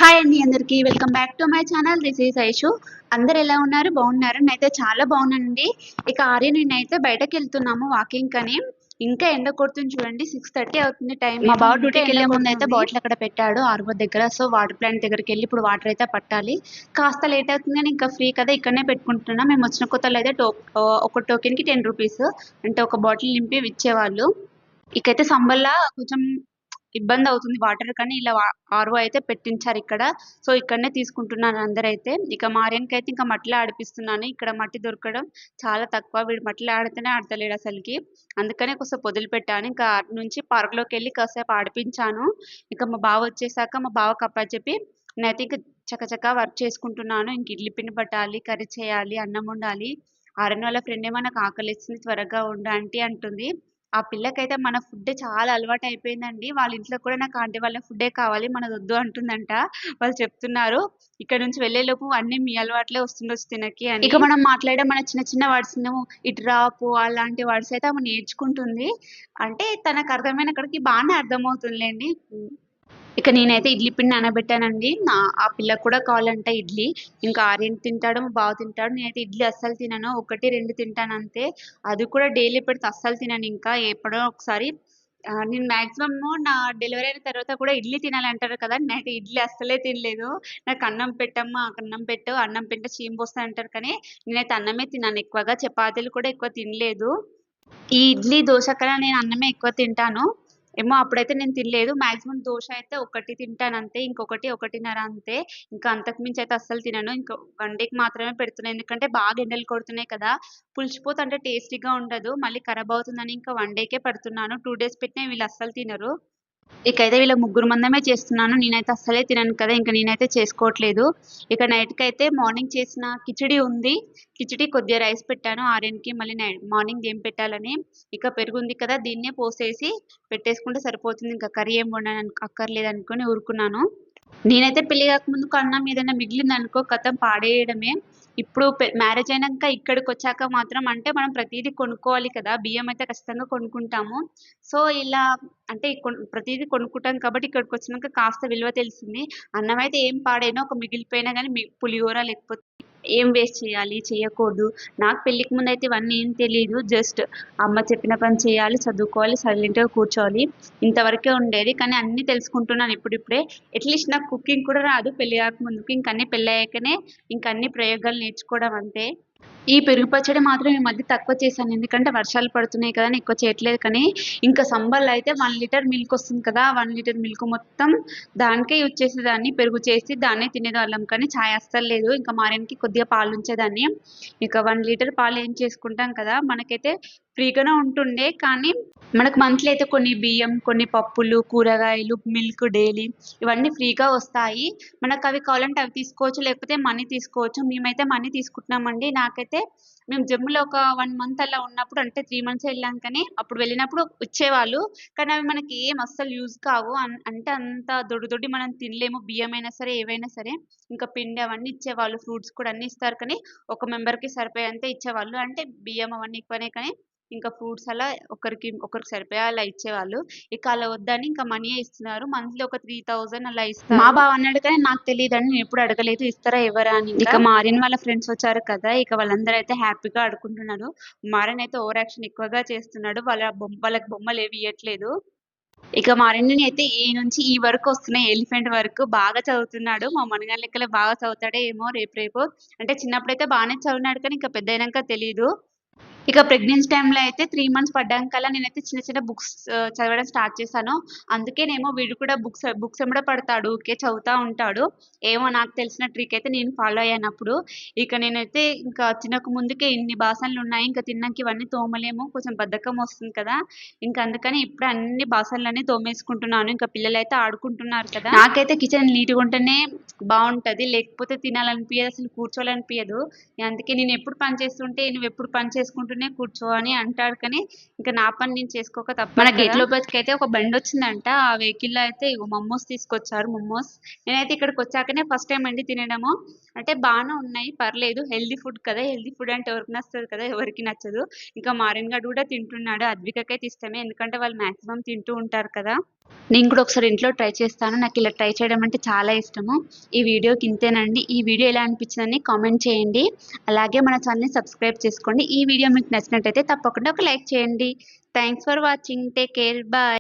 Hi అండి అందరికీ. Welcome back to my channel. This is Aishu. అందరూ ఎలా ఉన్నారు? బాగున్నారా? నేనైతే చాలా బాగున్నానండి. ఇక ఆర్య నేనైతే బయటకెళ్తున్నాము వాకింగ్‌కని. ఇంకా ఎండ కొడుతుంది చూడండి. 6:30 అవుతుంది టైం. మా బావ డ్యూటీకెళ్ళే ముందయితే బాటిల్ అక్కడ పెట్టాడు ఆర్వో దగ్గర. సో, వాటర్ ప్లాంట్ దగ్గరికెళ్ళి ఇప్పుడు వాటర్ అయితే పట్టాలి. కాస్త లేట్ అవుతుంది గానీ ఇంకా ఫ్రీ కదా ఇక్కడనే పెట్టుకుంటున్నా. మేము వచ్చిన కొత్తలో అయితే ఒక టోకెన్‌కి ₹10 అంటే ఒక బాటిల్ నింపి ఇచ్చేవాళ్ళు. ఇకైతే సమ్మర్‌లా కొంచెం ఇబ్బందవుతుంది వాటర్ కానీ ఇలా ఆర్‌ఓ అయితే పెట్టించారిక్కడ. సో, ఇక్కడనే తీసుకుంటున్నారు అందరైతే. ఇక మా ఆర్యన్‌కైతే ఇంకా మట్టిలో ఆడిపిస్తున్నాను. ఇక్కడ మట్టి దొరకడం చాలా తక్కువ. వీడు మట్టిలో ఆడితేనే ఆడతలేడసలకి. అందుకనే కొద్దిసేపు వదిలిపెట్టాను. ఇంకా అటు నుంచి పార్క్‌లోకెళ్ళి కాసేపు ఆడిపించాను. ఇక మా బావ వచ్చేసాక మా బావకి అప్పచెప్పి నేనైతే ఇంక చకచకా వర్క్ చేసుకుంటున్నాను. ఇంక ఇడ్లీ పిండి పట్టాలి, కర్రీ చేయాలి, అన్నం వండాలి. ఆర్యన్ వాళ్ళ ఫ్రెండేమో నాకు ఆకలేస్తుంది త్వరగా వండు ఆంటీ అంటుంది. ఆ పిల్లకైతే మన ఫుడ్డే చాలా అలవాటయిపోయిందండి. వాళ్ళ ఇంట్లో కూడా నాకు ఆంటీ వాళ్ళ ఫుడ్డే కావాలి మనదొద్దు అంటుందంట. వాళ్ళు చెప్తున్నారు. ఇక్కడ నుంచి వెళ్ళేలోపు అన్నీ మీ అలవాట్లే వస్తుండొచ్చు తినకి అని. ఇక మనం మాట్లాడే మన చిన్న చిన్న వర్డ్స్‌ను ఇటు రా, పో అలాంటి వర్డ్స్ అయితే ఆమె నేర్చుకుంటుంది. అంటే తనకు అర్థమైన కాడికి బానే అర్థమవుతుందిలెండి. ఇక నేనైతే ఇడ్లీ పిండి నానబెట్టానండి. ఆ పిల్లకు కూడా కావాలంట ఇడ్లీ. ఇంకా ఆర్యన్ తింటాడు, మా బావ తింటాడు. నేనైతే ఇడ్లీ అస్సలు తినను. 1, 2 తింటానంతే. అది కూడా డైలీ పెడితే అస్సలు తిననింకా. ఎప్పుడో ఒకసారి నేను మాక్సిమము నా డెలివరీ అయిన తర్వాత కూడా ఇడ్లీ తినాలంటారు కదా! నేనైతే ఇడ్లీ అస్సలే తినలేదు. నాకు అన్నం పెట్టమ్మా, అన్నం పెట్టు, అన్నం తింటే చీము పోస్తదంటారు కానీ, నేనైతే అన్నమే తిన్నాను ఎక్కువగా. చపాతీలు కూడా ఎక్కువ తినలేదు. ఈ ఇడ్లీ, దోస కన్నా నేను అన్నమే ఎక్కువ తింటాను. ఏమో అప్పుడైతే నేను తినలేదు. మాక్సిమం దోస అయితే ఒకటి తింటానంతే. ఇంకొకటి, 1:30 అంతే. ఇంకా అంతకు మించి అయితే అస్సలు తినను. ఇంకా వన్ డేకి మాత్రమే పెడుతున్నా. ఎందుకంటే బాగా ఎండలు కొడుతున్నాయి కదా! పులిసిపోతే అంటే టేస్టీగా ఉండదు. మళ్ళీ ఖరాబ్ అవుతుందని ఇంకా వన్ డేకే పెడుతున్నాను. 2 డేస్ పెట్టినా వీళ్ళు అస్సలు తినరు. ఇకైతే వీళ్ళ ముగ్గురు మందమే చేస్తున్నాను. నేనైతే అస్సలే తినను కదా! ఇంక నేనైతే చేసుకోవట్లేదు. ఇక నైట్‌కైతే మార్నింగ్ చేసిన కిచిడి ఉంది. కిచిడి కొద్దిగా రైస్ పెట్టాను ఆర్యన్‌కి. మళ్ళీ మార్నింగ్ ఏం పెట్టాలని. ఇక పెరుగుంది కదా! దీన్నే పోసేసి పెట్టేసుకుంటే సరిపోతుంది. ఇంకా కర్రీ ఏం అక్కర్లేదనుకోని ఊరుకున్నాను. నేనైతే పెళ్లి గాకముందుకు అన్నం ఏదైనా మిగిలిందనుకో ఖతం పాడేయడమే. ఇప్పుడు మ్యారేజ్ అయినంక ఇక్కడికొచ్చాక మాత్రం అంటే మనం ప్రతీదీ కొనుక్కోవాలి కదా! బియ్యం అయితే ఖచ్చితంగా కొనుక్కుంటాము. సో, ఇలా అంటే ప్రతీదీ కొనుక్కుంటాం కాబట్టి ఇక్కడికొచ్చినంక కాస్త విలువ తెలిసింది. అన్నమైతే ఏం పాడేయను. ఒక మిగిలిపోయినా గానీ పులిహోర లేకపోతే ఏం వేస్ట్ చేయాలి, చేయకూడదు. నాకు పెళ్ళికి ముందయితే ఇవన్నీ ఏం తెలీదు. జస్ట్ అమ్మ చెప్పిన పని చేయాలి, చదువుకోవాలి, సైలెంట్‌గా కూర్చోవాలి. ఇంతవరకే ఉండేది. కానీ అన్నీ తెలుసుకుంటున్నాను ఇప్పుడిప్పుడే. అట్‌లీస్ట్ నాకు కుకింగ్ కూడా రాదు పెళ్లి గాకముందుకి. ఇంక అన్నీ పెళ్లయ్యాకనే ఇంక అన్ని ప్రయోగాలు నేర్చుకోవడం అంతే. ఈ పెరుగు పచ్చడి మాత్రం ఈ మధ్య తక్కువ చేశాను. ఎందుకంటే వర్షాలు పడుతున్నాయి కదా అని ఎక్కువ చేయట్లేదు కానీ, ఇంకా సంబర్‌లో అయితే 1 లీటర్ మిల్క్ వస్తుంది కదా! 1 లీటర్ మిల్క్ మొత్తం దానికే యూజ్ చేసేదాన్ని. పెరుగు చేసి దాన్నే తినేవాళ్ళం. కానీ చాయ్ అస్సలు లేదు. ఇంకా మా ఆయనకి కొద్దిగా పాలుంచేదాన్ని. ఇక 1 లీటర్ పాలు ఏం చేసుకుంటాం కదా! మనకైతే ఫ్రీగానే ఉంటుండే. కానీ మనకు మంత్లీ అయితే కొన్ని బియ్యం, కొన్ని పప్పులు, కూరగాయలు, మిల్క్ డైలీ ఇవన్నీ ఫ్రీగా వస్తాయి. మనకవి కావాలంటే అవి తీసుకోవచ్చు. లేకపోతే మనీ తీసుకోవచ్చు. మేమైతే మనీ తీసుకుంటున్నామండి. నాకైతే మేము జమ్ములో ఒక 1 మంత్ అలా ఉన్నప్పుడు అంటే 3 మంత్సే ఎళ్ళాం కానీ, అప్పుడు వెళ్ళినప్పుడు ఇచ్చేవాళ్ళు. కానీ అవి మనకి ఏం అస్సలు యూజ్ కావు. అంటే అంత దొడ్డి మనం తినలేము. బియ్యమైనా సరే, ఏవైనా సరే. ఇంకా పిండి అవన్నీ ఇచ్చేవాళ్ళు. ఫ్రూట్స్ కూడా అన్నీ ఇస్తారు కానీ, ఒక మెంబర్‌కి సరిపోయేంతే ఇచ్చేవాళ్ళు. అంటే బియ్యం అవన్నీ ఎక్కువనే కానీ, ఇంకా ఫ్రూట్స్ అలా ఒకరికి సరిపోయేలా అలా ఇచ్చేవాళ్ళు. ఇక అలా వద్దని ఇంకా మనీయే ఇస్తున్నారు. మంత్లీ ఒక 3000 అలా ఇస్తారు. మా బావ అన్నాడు కానీ నాకు తెలీదండి. నేనెప్పుడు అడగలేదు. ఇస్తారా ఇవ్వరా అని ఇంకా. ఇక మా ఆర్యన్ వాళ్ళ ఫ్రెండ్స్ వచ్చారు కదా! ఇక వాళ్ళందరూ అయితే హ్యాపీగా ఆడుకుంటున్నారు. మా ఆర్యన్ అయితే ఓవర్ యాక్షన్ ఎక్కువగా చేస్తున్నాడు. వాళ్ళకి బొమ్మలేవి ఇయ్యట్లేదు. ఇక మా ఆర్యన్‌ని అయితే ఏ నుంచి ఈ వరకు వస్తున్నాయి ఎలిఫెంట్ వరకు బాగా చదువుతున్నాడు. మా మనగాని లెక్కలే బాగా చదువుతాడో ఏమో రేపు. అంటే చిన్నప్పుడైతే బానే చదివినాడు కానీ ఇంకా పెద్దయినంక తెలీదు. ఇక ప్రెగ్నెన్సీ టైమ్‌లో అయితే 3 మంత్స్ పడ్డాంకల్లా నేనైతే చిన్న చిన్న బుక్స్ చదవడం స్టార్ట్ చేశాను. అందుకేనేమో వీడు కూడా బుక్స్ ఎమ్మట పడతాడు. ఊకే చదువుతా ఉంటాడు. ఏమో నాకు తెలిసిన ట్రిక్ అయితే నేను ఫాలో అయ్యానప్పుడు. ఇక నేనైతే ఇంకా తినక ముందుకే ఇన్ని బాసనలున్నాయి. ఇంక తిన్నాక ఇవన్నీ తోమలేము. కొంచెం బద్ధకం వస్తుంది కదా! ఇంక అందుకని ఇప్పుడే అన్ని బాసనలన్నీ తోమేసుకుంటున్నాను. ఇంకా పిల్లలైతే ఆడుకుంటున్నారు కదా! నాకైతే కిచెన్ నీట్‌గుంటేనే బావుంటది. లేకపోతే తినాలనిపియదు. అసలు కూర్చోవాలనిపియదు. అందుకే నేనెప్పుడు పని చేస్తుంటే, "నువ్వెప్పుడు పని చేసుకుంటూనే కూర్చో" అని అంటాడు. కానీ ఇంక నా పని నేను చేసుకోక తప్పదు మన గేట్ లోపలికైతే ఒక బండొచ్చిందంట. ఆ వెహికల్‌లో అయితే ఇగో మోమోస్ తీసుకొచ్చారు. మోమోస్. నేనైతే ఇక్కడికొచ్చాకనే ఫస్ట్ టైమ్ అండి తినడము. అంటే బానే ఉన్నాయి. పర్లేదు. హెల్తీ ఫుడ్ కదా! హెల్తీ ఫుడ్ అంటే ఎవరికి నచ్చుతది కదా! ఎవరికీ నచ్చదు. ఇంకా మా ఆర్యన్ గాడు కూడా తింటున్నాడు. అద్వికకైతే ఇష్టమే. ఎందుకంటే వాళ్ళు మాక్సిమం తింటూ ఉంటారు కదా! నేను కూడా ఒకసారి ఇంట్లో ట్రై చేస్తాను. నాకు ఇలా ట్రై చేయడం అంటే చాలా ఇష్టము. ఈ వీడియోకి ఇంతేనండి. ఈ వీడియో ఎలా అనిపించిందని కామెంట్ చేయండి. అలాగే మన ఛానల్‌ని సబ్స్క్రైబ్ చేసుకోండి. ఈ వీడియో మీకు నచ్చినట్టయితే తప్పకుండా ఒక లైక్ చేయండి. Thanks for watching. Take care. Bye.